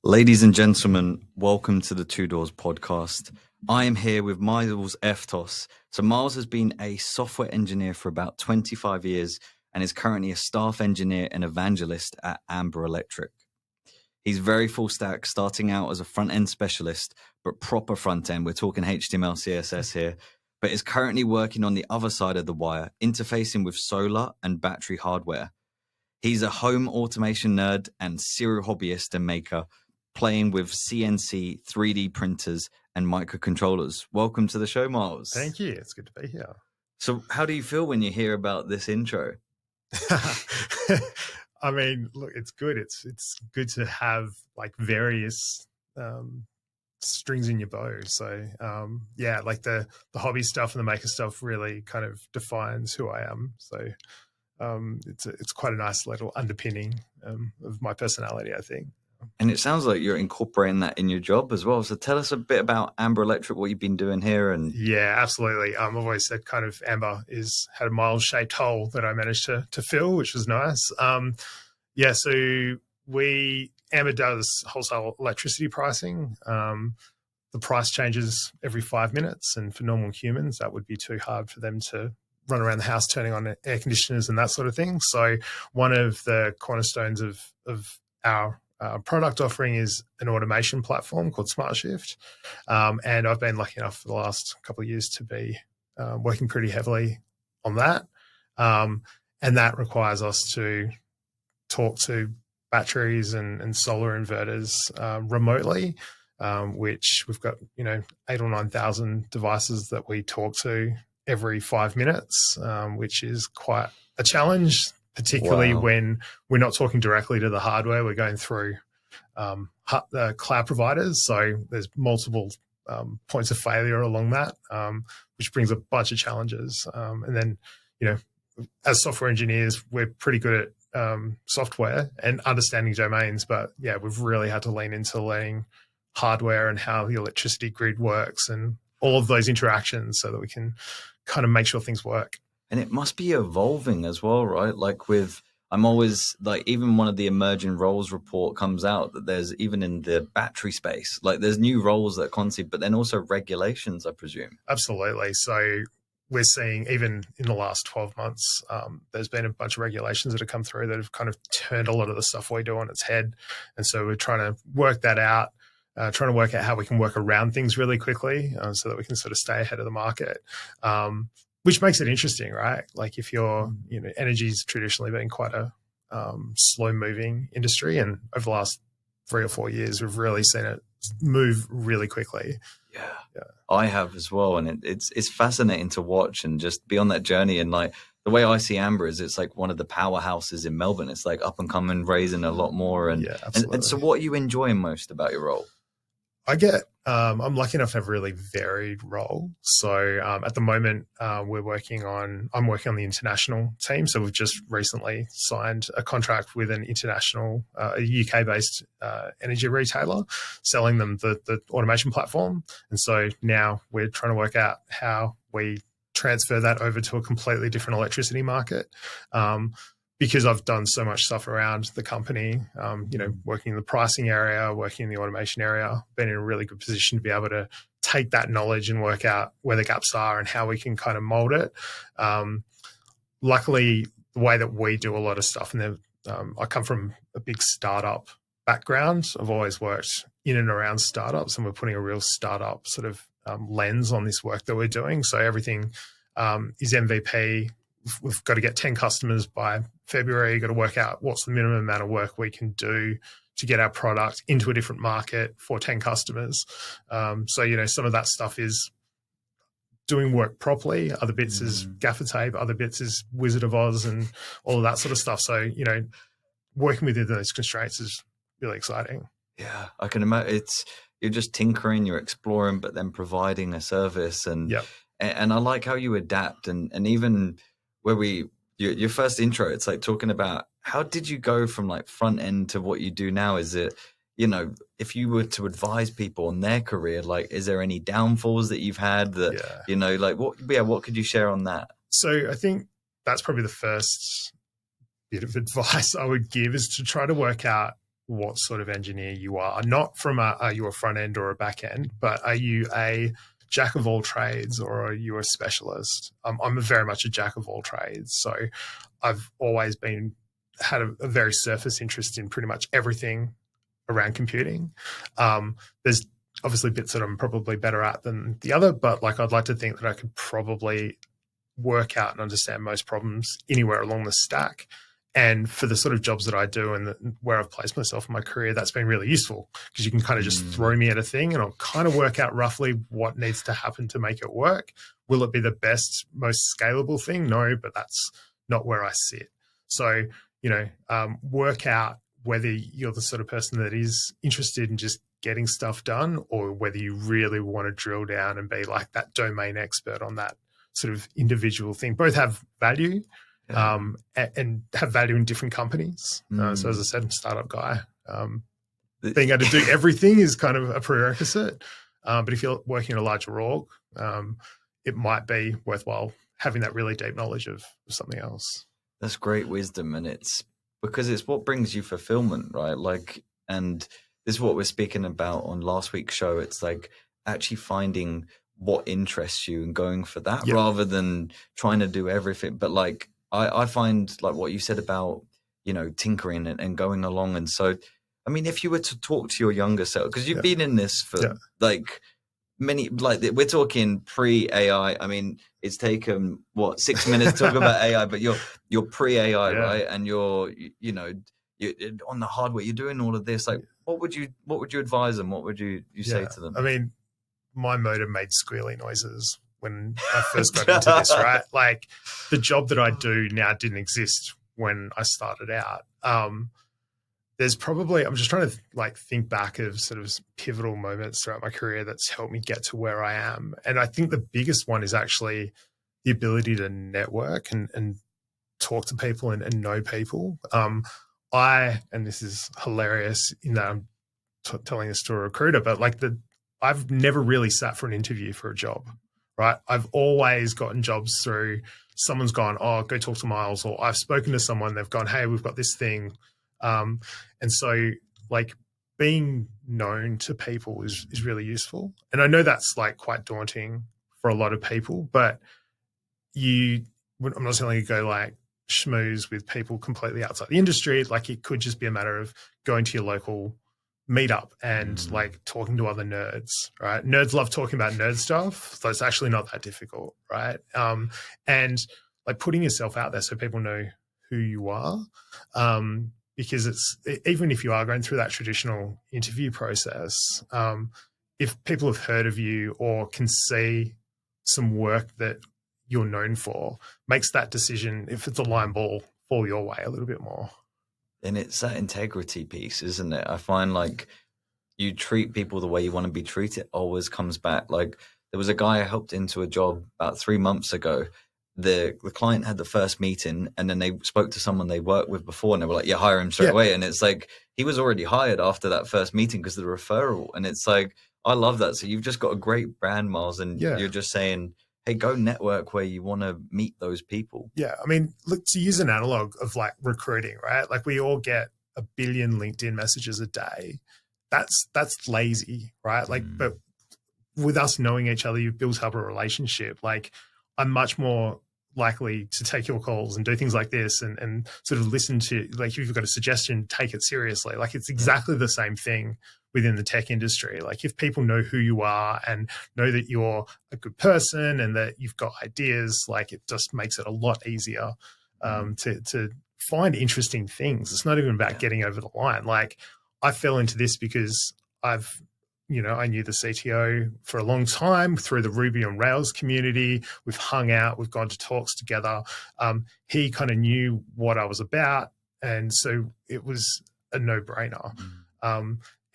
Ladies and gentlemen, welcome to the Two Doors podcast. I am here with Myles Eftos. So Myles has been a software engineer for about 25 years and is currently a staff engineer and evangelist at Amber Electric. He's very full stack, starting out as a front-end specialist, but proper front-end. We're talking HTML, CSS here, but is currently working on the other side of the wire, interfacing with solar and battery hardware. He's a home automation nerd and serial hobbyist and maker, playing with CNC, 3D printers, and microcontrollers. Welcome to the show, Myles. Thank you. It's good to be here. So how do you feel when you hear about this intro? I mean, look, it's good. It's good to have like various strings in your bow. So yeah, like the hobby stuff and the maker stuff really kind of defines who I am. So it's quite a nice little underpinning of my personality, I think. And it sounds like you're incorporating that in your job as well. So tell us a bit about Amber Electric, what you've been doing here. And yeah, absolutely. I've always said kind of Amber had a Miles-shaped hole that I managed to fill, which was nice. Yeah, so Amber does wholesale electricity pricing. The price changes every 5 minutes, and for normal humans, that would be too hard for them to run around the house turning on air conditioners and that sort of thing. So one of the cornerstones of our product offering is an automation platform called SmartShift. And I've been lucky enough for the last couple of years to be working pretty heavily on that. And that requires us to talk to batteries and solar inverters remotely, which we've got, 8,000 or 9,000 devices that we talk to every 5 minutes, which is quite a challenge, particularly when we're not talking directly to the hardware. We're going through the cloud providers. So there's multiple points of failure along that, which brings a bunch of challenges. And then, as software engineers, we're pretty good at software and understanding domains. But yeah, we've really had to lean into learning hardware and how the electricity grid works and all of those interactions so that we can kind of make sure things work. And it must be evolving as well, right? I'm always like, even one of the emerging roles report comes out that there's, even in the battery space, like there's new roles that are conceived, but then also regulations, I presume. Absolutely. So we're seeing, even in the last 12 months, there's been a bunch of regulations that have come through that have kind of turned a lot of the stuff we do on its head. And so we're trying to work that out, trying to work out how we can work around things really quickly so that we can sort of stay ahead of the market. Which makes it interesting, right? Like if energy's traditionally been quite a slow moving industry. And over the last 3 or 4 years, we've really seen it move really quickly. Yeah. I have as well. And it's fascinating to watch and just be on that journey. And like the way I see Amber is it's like one of the powerhouses in Melbourne. It's like up and coming, raising a lot more. And, yeah, absolutely. And so what are you enjoying most about your role? I'm lucky enough to have a really varied role. So at the moment, I'm working on the international team. So we've just recently signed a contract with an international, a UK-based energy retailer, selling them the automation platform. And so now we're trying to work out how we transfer that over to a completely different electricity market. Because I've done so much stuff around the company, working in the pricing area, working in the automation area, been in a really good position to be able to take that knowledge and work out where the gaps are and how we can kind of mold it. Luckily, the way that we do a lot of stuff, and I come from a big startup background. I've always worked in and around startups, and we're putting a real startup sort of lens on this work that we're doing. So everything is MVP. We've got to get 10 customers by February. You've got to work out what's the minimum amount of work we can do to get our product into a different market for 10 customers. So, some of that stuff is doing work properly. Other bits is gaffer tape. Other bits is Wizard of Oz and all of that sort of stuff. So, working within those constraints is really exciting. Yeah, I can imagine. You're just tinkering, you're exploring, but then providing a service. And I like how you adapt and even where your first intro, it's like talking about how did you go from like front end to what you do now? Is it, if you were to advise people on their career, like, is there any downfalls that you've had that, what could you share on that? So I think that's probably the first bit of advice I would give is to try to work out what sort of engineer you are. Not from are you a front end or a back end, but are you a jack of all trades or are you a specialist? I'm very much a jack of all trades. So I've always had a very surface interest in pretty much everything around computing. There's obviously bits that I'm probably better at than the other, but like I'd like to think that I could probably work out and understand most problems anywhere along the stack. And for the sort of jobs that I do and where I've placed myself in my career, that's been really useful because you can kind of just throw me at a thing and I'll kind of work out roughly what needs to happen to make it work. Will it be the best, most scalable thing? No, but that's not where I sit. So, work out whether you're the sort of person that is interested in just getting stuff done or whether you really want to drill down and be like that domain expert on that sort of individual thing. Both have value. And have value in different companies. So as I said, I'm a startup guy. Being able to do everything is kind of a prerequisite. But if you're working in a larger org, it might be worthwhile having that really deep knowledge of something else. That's great wisdom. And it's because it's what brings you fulfillment, right? Like, and this is what we're speaking about on last week's show. It's like actually finding what interests you and going for that rather than trying to do everything. But like, I find like what you said about, tinkering and going along. And so, I mean, if you were to talk to your younger self, because you've been in this for like many, like we're talking pre-AI. I mean, it's taken 6 minutes to talk about AI, but you're pre-AI, right? And you're on the hardware, you're doing all of this. Like, what would you advise them? What would you say to them? I mean, my motor made squealy noises when I first got into this, right? Like the job that I do now didn't exist when I started out. There's probably, I'm just trying to like think back of sort of pivotal moments throughout my career that's helped me get to where I am. And I think the biggest one is actually the ability to network and talk to people and know people. And this is hilarious in that I'm telling this to a recruiter, but like I've never really sat for an interview for a job. Right. I've always gotten jobs through someone's gone, oh, go talk to Myles, or I've spoken to someone, they've gone, hey, we've got this thing. And so like being known to people is really useful. And I know that's like quite daunting for a lot of people, but I'm not telling you to go like schmooze with people completely outside the industry. Like it could just be a matter of going to your local meetup and like talking to other nerds, right? Nerds love talking about nerd stuff, so it's actually not that difficult, right? And like putting yourself out there so people know who you are, because it's even if you are going through that traditional interview process, if people have heard of you or can see some work that you're known for, makes that decision, if it's a line ball, fall your way a little bit more. And it's that integrity piece, isn't it? I find like you treat people the way you want to be treated always comes back. Like there was a guy I helped into a job about 3 months ago. The client had the first meeting and then they spoke to someone they worked with before and they were like, yeah, hire him straight away. And it's like, he was already hired after that first meeting because of the referral. And it's like, I love that. So you've just got a great brand, Myles, and you're just saying, hey, go network where you want to meet those people. Yeah. I mean, look, to use an analog of like recruiting, right? Like we all get a billion LinkedIn messages a day. That's lazy, right? Like, but with us knowing each other, you've built up a relationship. Like I'm much more likely to take your calls and do things like this and sort of listen to, like, if you've got a suggestion, take it seriously. Like it's exactly the same thing within the tech industry. Like if people know who you are and know that you're a good person and that you've got ideas, like it just makes it a lot easier to find interesting things. It's not even about getting over the line. Like I fell into this because I knew the CTO for a long time through the Ruby on Rails community. We've hung out, we've gone to talks together. He kind of knew what I was about. And so it was a no-brainer.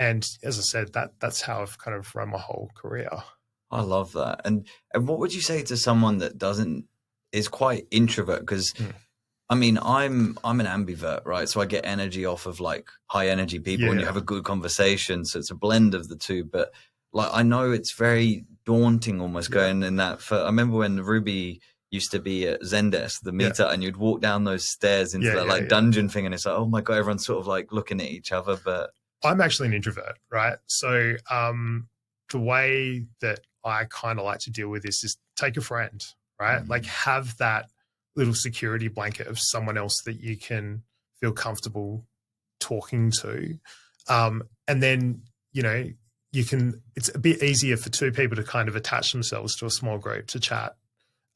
And as I said, that's how I've kind of run my whole career. I love that. And what would you say to someone that is quite introvert? Because I mean, I'm an ambivert, right? So I get energy off of like high energy people and you have a good conversation. So it's a blend of the two. But like, I know it's very daunting almost going in that. I remember when Ruby, used to be at Zendesk, the Yeah. meetup, and you'd walk down those stairs into that like dungeon thing, and it's like, oh my God, everyone's sort of like looking at each other. But I'm actually an introvert, right? So the way that I kind of like to deal with this is take a friend, right? Like have that little security blanket of someone else that you can feel comfortable talking to. And then, you know, it's a bit easier for two people to kind of attach themselves to a small group to chat.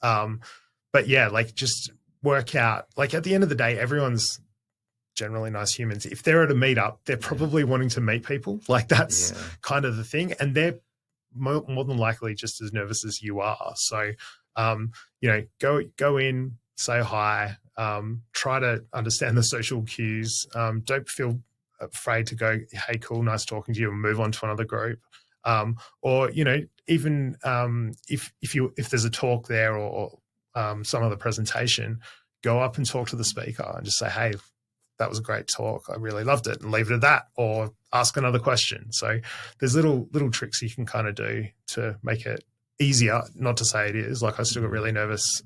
But yeah, like just work out, like at the end of the day, everyone's generally nice humans. If they're at a meetup, they're probably wanting to meet people. Like that's kind of the thing. And they're more than likely just as nervous as you are. So, you know, go in, say hi, try to understand the social cues. Don't feel afraid to go, hey, cool, nice talking to you, and move on to another group. Or, you know, even if there's a talk there or some other presentation, go up and talk to the speaker and just say, hey, that was a great talk. I really loved it, and leave it at that, or ask another question. So there's little tricks you can kind of do to make it easier. Not to say it is, like I still get really nervous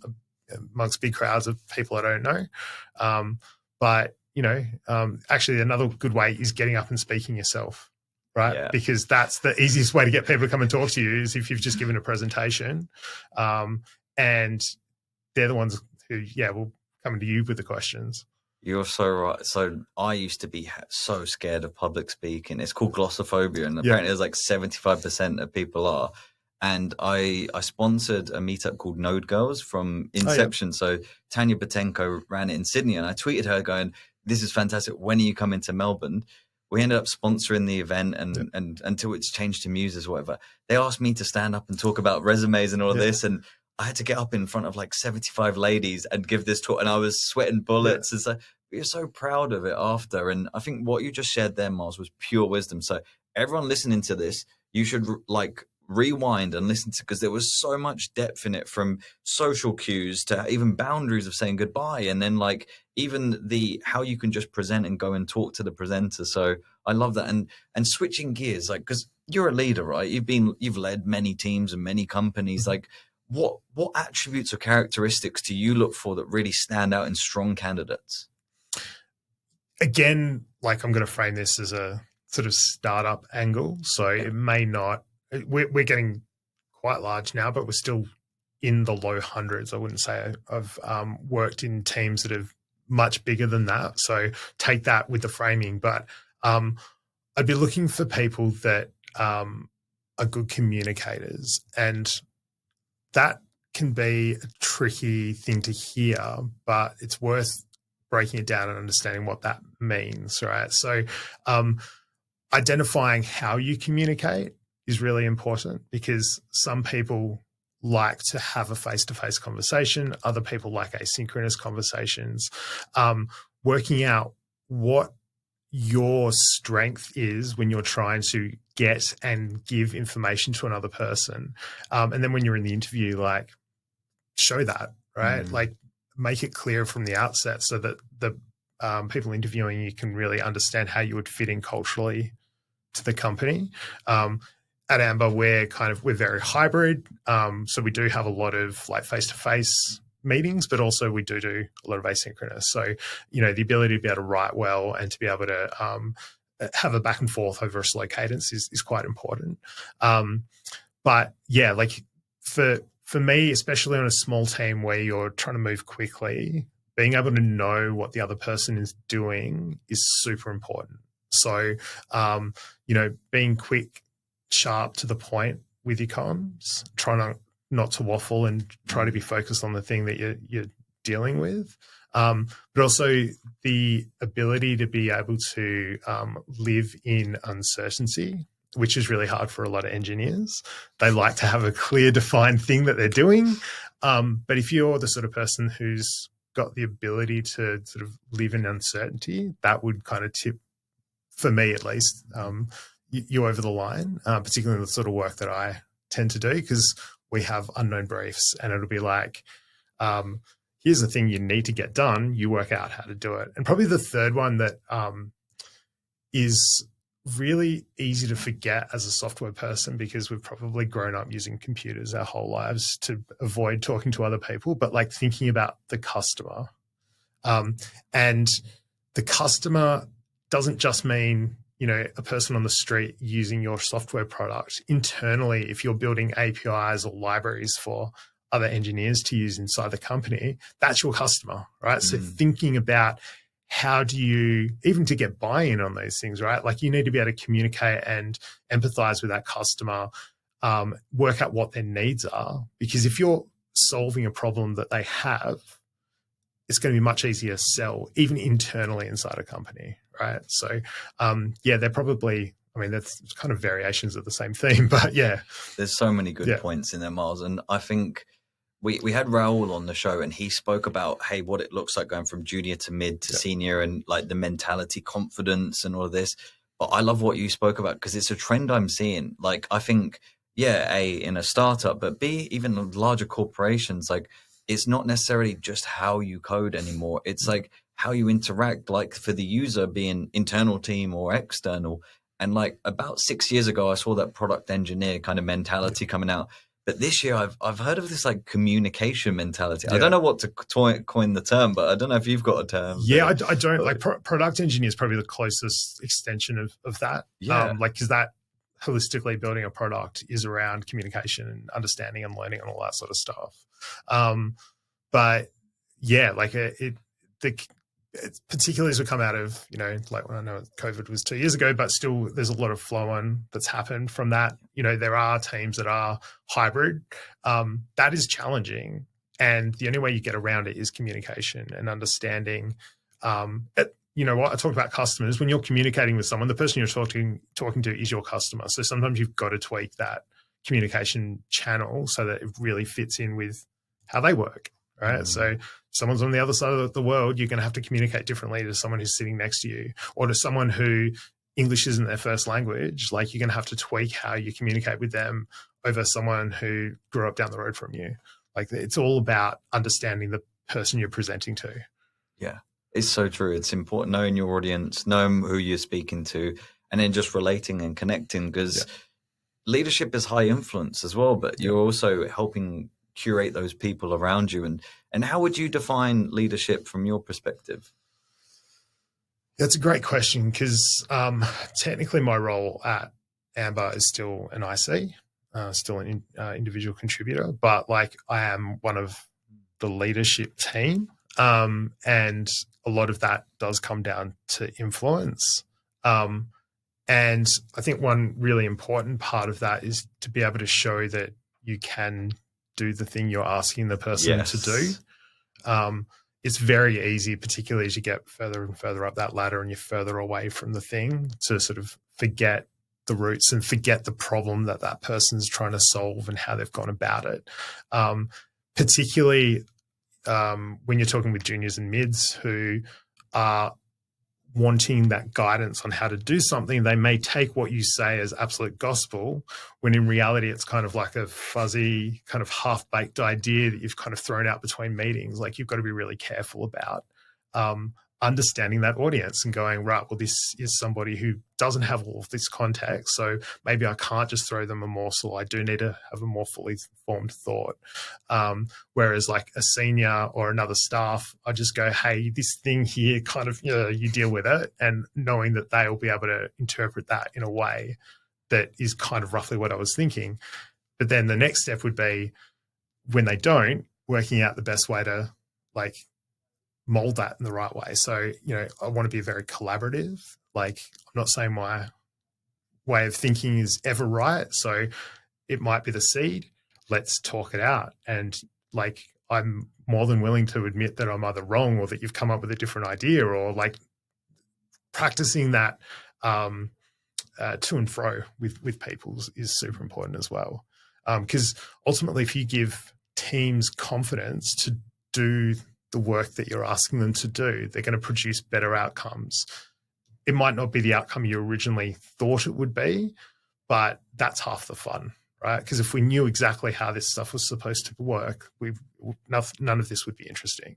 amongst big crowds of people I don't know. But, you know, actually another good way is getting up and speaking yourself, right? Yeah. Because that's the easiest way to get people to come and talk to you is if you've just given a presentation. And they're the ones who, will come to you with the questions. You're so right. So I used to be so scared of public speaking. It's called glossophobia, and apparently there's like 75% of people are. And I sponsored a meetup called Node Girls from Inception. So Tanya Batenko ran it in Sydney, and I tweeted her going, this is fantastic. When are you coming to Melbourne? We ended up sponsoring the event, and until it's changed to Muses or whatever, they asked me to stand up and talk about resumes and all of this. And I had to get up in front of like 75 ladies and give this talk, and I was sweating bullets. And so we were so proud of it after. And I think what you just shared there, Myles, was pure wisdom. So everyone listening to this, you should like rewind and listen to, because there was so much depth in it, from social cues to even boundaries of saying goodbye, and then like even the how you can just present and go and talk to the presenter. So I love that. And switching gears, like, because you're a leader, right? You've led many teams and many companies. Like, what attributes or characteristics do you look for that really stand out in strong candidates? Again, like I'm going to frame this as a sort of startup angle. So it may not, we're getting quite large now, but we're still in the low hundreds. I wouldn't say I've worked in teams that are much bigger than that. So take that with the framing. But I'd be looking for people that are good communicators, and that can be a tricky thing to hear, but it's worth breaking it down and understanding what that means, right? So identifying how you communicate is really important, because some people like to have a face-to-face conversation. Other people like asynchronous conversations. Working out what your strength is when you're trying to get and give information to another person. And then when you're in the interview, like show that, right? Like make it clear from the outset so that the people interviewing you can really understand how you would fit in culturally to the company. At Amber, we're very hybrid. So we do have a lot of like face-to-face meetings, but also we do a lot of asynchronous. So, you know, the ability to be able to write well and to be able to have a back and forth over a slow cadence is quite important. But yeah, like for me, especially on a small team where you're trying to move quickly, being able to know what the other person is doing is super important. So, you know, being quick, sharp, to the point with your comms, trying not to waffle and try to be focused on the thing that you're dealing with. But also the ability to be able to live in uncertainty, which is really hard for a lot of engineers. They like to have a clear, defined thing that they're doing. But if you're the sort of person who's got the ability to sort of live in uncertainty, that would kind of tip, for me at least, you over the line, particularly in the sort of work that I tend to do, because we have unknown briefs and it'll be like, here's the thing you need to get done. You work out how to do it. And probably the third one that is really easy to forget as a software person because we've probably grown up using computers our whole lives to avoid talking to other people, but like thinking about the customer. And the customer doesn't just mean, a person on the street using your software product. Internally, if you're building APIs or libraries for other engineers to use inside the company, that's your customer, right? So thinking about how do you, even to get buy-in on those things, right? Like you need to be able to communicate and empathize with that customer, work out what their needs are. Because if you're solving a problem that they have, it's going to be much easier to sell, even internally inside a company, right? So, they're probably, that's kind of variations of the same theme, but yeah. There's so many good points in there, Myles. And I think we had Raoul on the show and he spoke about, hey, what it looks like going from junior to mid to senior and like the mentality, confidence and all of this. But I love what you spoke about because it's a trend I'm seeing. Like, I think, in a startup, but B, even larger corporations, like it's not necessarily just how you code anymore. It's like how you interact, like for the user being internal team or external. And like about 6 years ago, I saw that product engineer kind of mentality coming out. But this year, I've heard of this like communication mentality. I don't know what to coin the term, but I don't know if you've got a term. Yeah, I don't like product engineer is probably the closest extension of that. Yeah, because that holistically building a product is around communication and understanding and learning and all that sort of stuff. But yeah, like it particularly as we come out of, like when I know COVID was 2 years ago, but still there's a lot of flow on that's happened from that. There are teams that are hybrid. That is challenging. And the only way you get around it is communication and understanding. What I talk about customers, when you're communicating with someone, the person you're talking to is your customer. So sometimes you've got to tweak that communication channel so that it really fits in with how they work. Right. So someone's on the other side of the world, you're going to have to communicate differently to someone who's sitting next to you or to someone who English isn't their first language. Like you're going to have to tweak how you communicate with them over someone who grew up down the road from you. Like it's all about understanding the person you're presenting to. Yeah, it's so true. It's important knowing your audience, knowing who you're speaking to, and then just relating and connecting because leadership is high influence as well, but you're also helping curate those people around you. And how would you define leadership from your perspective? That's a great question because technically my role at Amber is still an IC, still an individual contributor, but like I am one of the leadership team. And a lot of that does come down to influence. And I think one really important part of that is to be able to show that you can do the thing you're asking the person to do. It's very easy, particularly as you get further and further up that ladder and you're further away from the thing, to sort of forget the roots and forget the problem that person's trying to solve and how they've gone about it. Particularly when you're talking with juniors and mids who are wanting that guidance on how to do something, they may take what you say as absolute gospel, when in reality it's kind of like a fuzzy, kind of half-baked idea that you've kind of thrown out between meetings. Like you've got to be really careful about understanding that audience and going, right, well, this is somebody who doesn't have all of this context, so maybe I can't just throw them a morsel. I do need to have a more fully formed thought. Whereas like a senior or another staff, I just go, hey, this thing here kind of, you deal with it, and knowing that they'll be able to interpret that in a way that is kind of roughly what I was thinking. But then the next step would be, when they don't, working out the best way to like mold that in the right way. So, I want to be very collaborative. Like I'm not saying my way of thinking is ever right. So it might be the seed. Let's talk it out. And like, I'm more than willing to admit that I'm either wrong or that you've come up with a different idea, or like practicing that to and fro with people is super important as well. Because ultimately, if you give teams confidence to do the work that you're asking them to do, they're going to produce better outcomes. It might not be the outcome you originally thought it would be, but that's half the fun, right? Because if we knew exactly how this stuff was supposed to work, none of this would be interesting.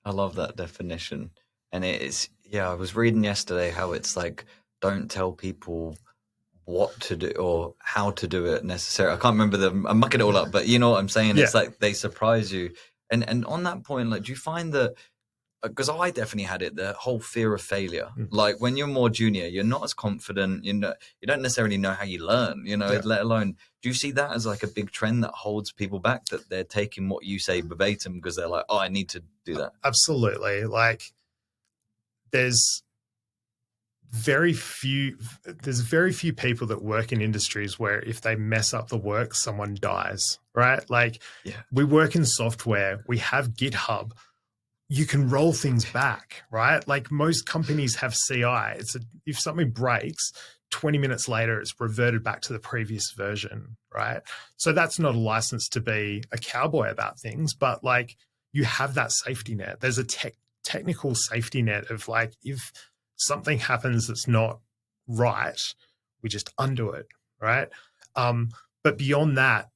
I love that definition. And it is, I was reading yesterday how it's like don't tell people what to do or how to do it necessarily. I can't remember I'm mucking it all up, but you know what I'm saying? Yeah. It's like they surprise you. And on that point, like, do you find that, because I definitely had it, the whole fear of failure. Like when you're more junior, you're not as confident, you don't necessarily know how you learn, let alone, do you see that as like a big trend that holds people back, that they're taking what you say verbatim because they're like, oh, I need to do that? Absolutely. Like there's very few people that work in industries where if they mess up the work, someone dies, right? Like we work in software, we have GitHub, you can roll things back, right? Like most companies have CI. If something breaks, 20 minutes later, it's reverted back to the previous version, right? So that's not a license to be a cowboy about things, but like you have that safety net. There's a technical safety net of like, if something happens that's not right, we just undo it, right? But beyond that,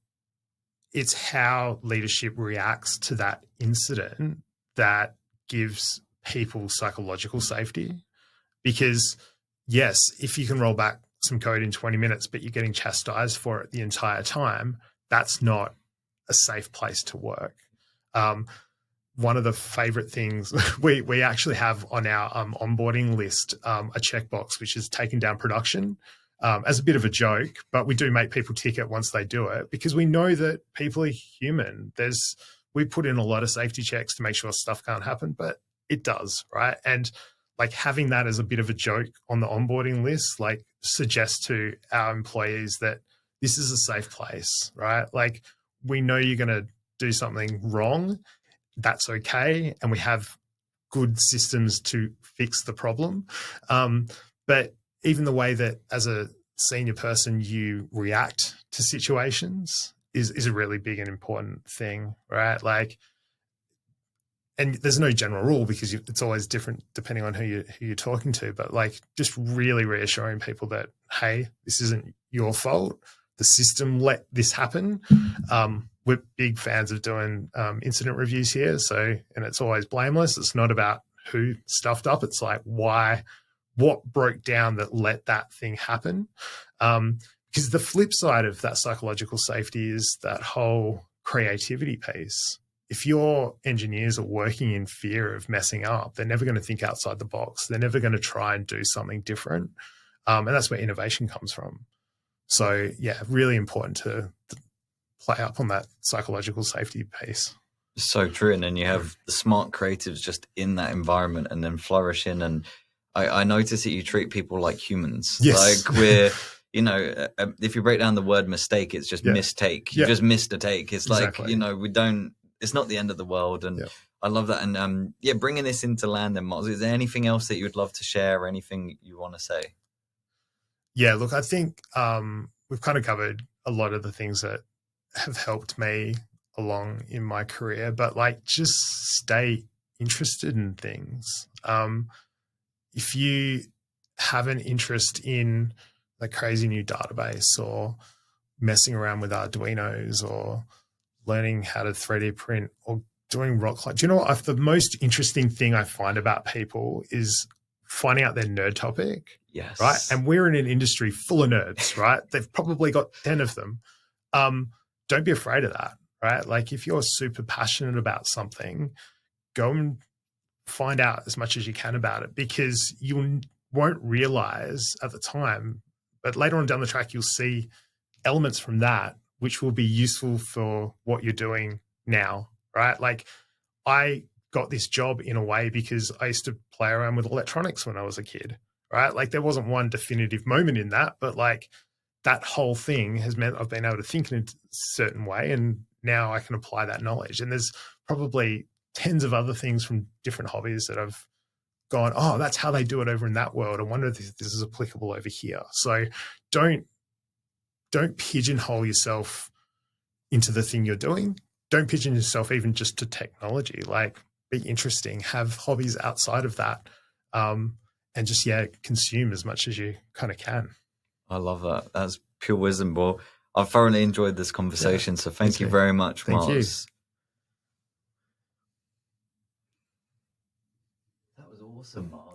it's how leadership reacts to that incident that gives people psychological safety. Because yes, if you can roll back some code in 20 minutes, but you're getting chastised for it the entire time, that's not a safe place to work. One of the favorite things we actually have on our onboarding list, a checkbox, which is taking down production, as a bit of a joke, but we do make people tick it once they do it because we know that people are human. We put in a lot of safety checks to make sure stuff can't happen, but it does, right? And like having that as a bit of a joke on the onboarding list, like suggests to our employees that this is a safe place, right? Like we know you're going to do something wrong. That's okay. And we have good systems to fix the problem. But even the way that as a senior person you react to situations is a really big and important thing, right? Like, and there's no general rule because it's always different depending on who you're talking to, but like just really reassuring people that, hey, this isn't your fault. The system let this happen. We're big fans of doing incident reviews here. And it's always blameless. It's not about who stuffed up. It's like what broke down that let that thing happen. Because the flip side of that psychological safety is that whole creativity piece. If your engineers are working in fear of messing up, they're never going to think outside the box. They're never going to try and do something different. And that's where innovation comes from. So yeah, really important to play up on that psychological safety piece. So true. And then you have the smart creatives just in that environment and then flourishing. And I notice that you treat people like humans. Yes. Like we're, if you break down the word mistake, it's just mistake. You just missed a take. It's exactly. Like, it's not the end of the world. And I love that. And bringing this into land then, Myles, is there anything else that you would love to share or anything you want to say? Yeah, look, I think we've kind of covered a lot of the things that have helped me along in my career, but like just stay interested in things. If you have an interest in the crazy new database or messing around with Arduinos or learning how to 3D print or doing rock climbing, do you know what? The most interesting thing I find about people is finding out their nerd topic. Yes. Right. And we're in an industry full of nerds, right? They've probably got 10 of them. Don't be afraid of that, right? Like if you're super passionate about something, go and find out as much as you can about it, because you won't realize at the time, but later on down the track, you'll see elements from that which will be useful for what you're doing now, right? Like I got this job in a way because I used to play around with electronics when I was a kid, right? Like there wasn't one definitive moment in that, but like that whole thing has meant I've been able to think in a certain way, and now I can apply that knowledge. And there's probably tens of other things from different hobbies that I've gone, oh, that's how they do it over in that world. I wonder if this is applicable over here. So don't pigeonhole yourself into the thing you're doing. Don't pigeon yourself even just to technology. Like be interesting, have hobbies outside of that, and just, consume as much as you kind of can. I love that. That's pure wisdom, Bo. I've thoroughly enjoyed this conversation. So thank you very much, Myles. That was awesome, Myles.